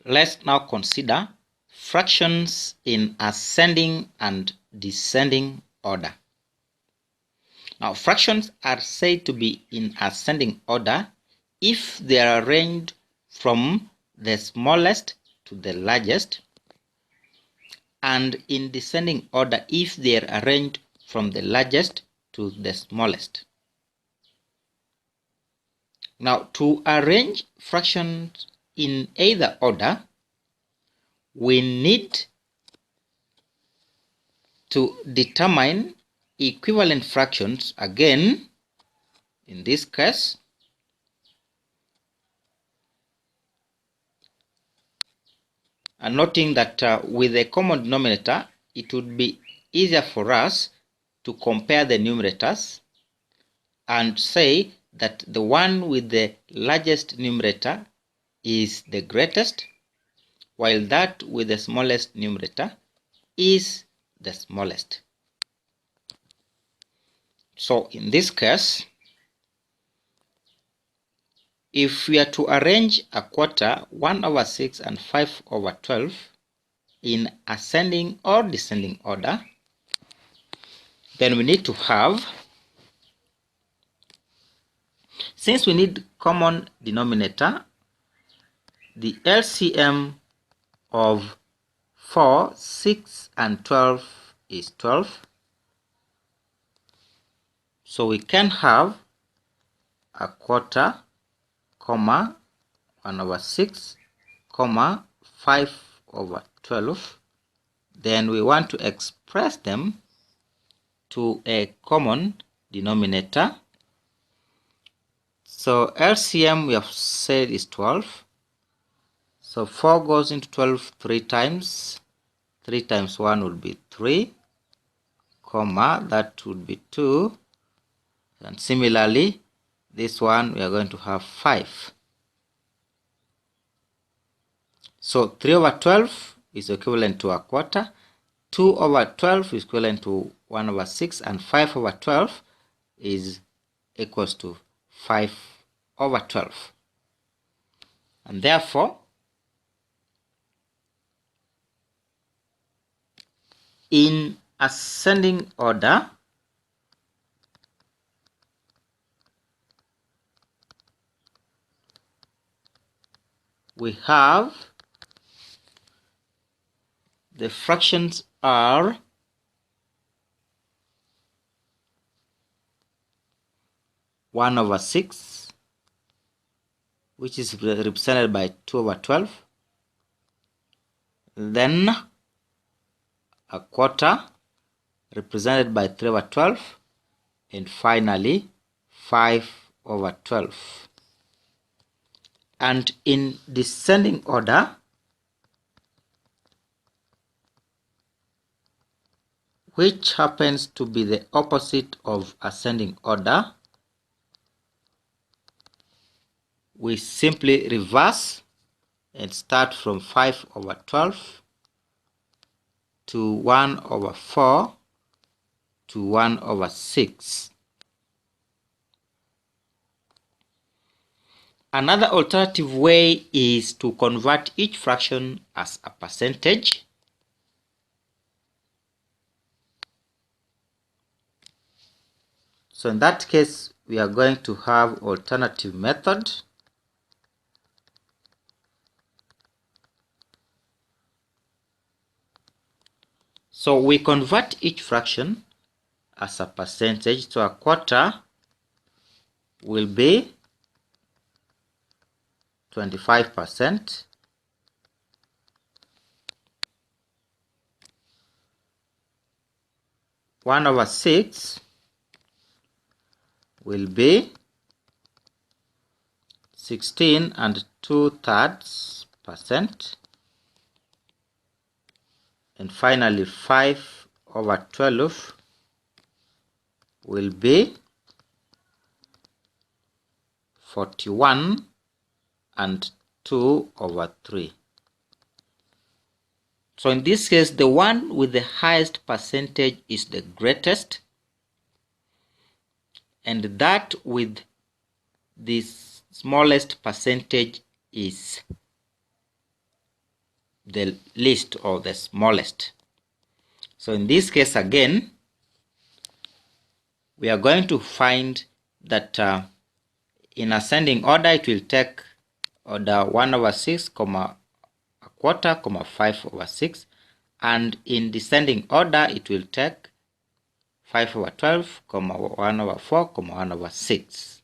Let's now consider fractions in ascending and descending order. Now, fractions are said to be in ascending order if they are arranged from the smallest to the largest, and in descending order if they are arranged from the largest to the smallest. Now, to arrange fractions in either order, we need to determine equivalent fractions again. In this case, and noting that with a common denominator, it would be easier for us to compare the numerators and say that the one with the largest numerator is the greatest, while that with the smallest numerator is the smallest. So in this case, if we are to arrange a quarter, 1/6 and 5/12 in ascending or descending order, then we need to have, since we need common denominator, the LCM of 4, 6, and 12 is 12. So we can have a quarter, 1/6, 5/12. Then we want to express them to a common denominator. So LCM we have said is 12. So 4 goes into 12 3 times. 3 times 1 would be 3, that would be 2. And similarly, this one we are going to have 5. So 3/12 is equivalent to a quarter, 2/12 is equivalent to 1/6, and 5/12 is equals to 5/12. And therefore, in ascending order, we have the fractions are 1/6, which is represented by 2/12, then a quarter represented by 3/12, and finally 5/12. And in descending order, which happens to be the opposite of ascending order, we simply reverse and start from 5/12 to 1/4 to 1/6. Another alternative way is to convert each fraction as a percentage. So in that case, we are going to have alternative method. So we convert each fraction as a percentage. So a quarter will be 25%. One over 6 will be 16 and 2/3%. And finally 5/12 will be 41 and 2/3. So in this case, the one with the highest percentage is the greatest, and that with the smallest percentage is the least or the smallest. So in this case again, we are going to find that in ascending order it will take order 1/6, a quarter, 5/6, and in descending order it will take 5/12, 1/4, 1/6.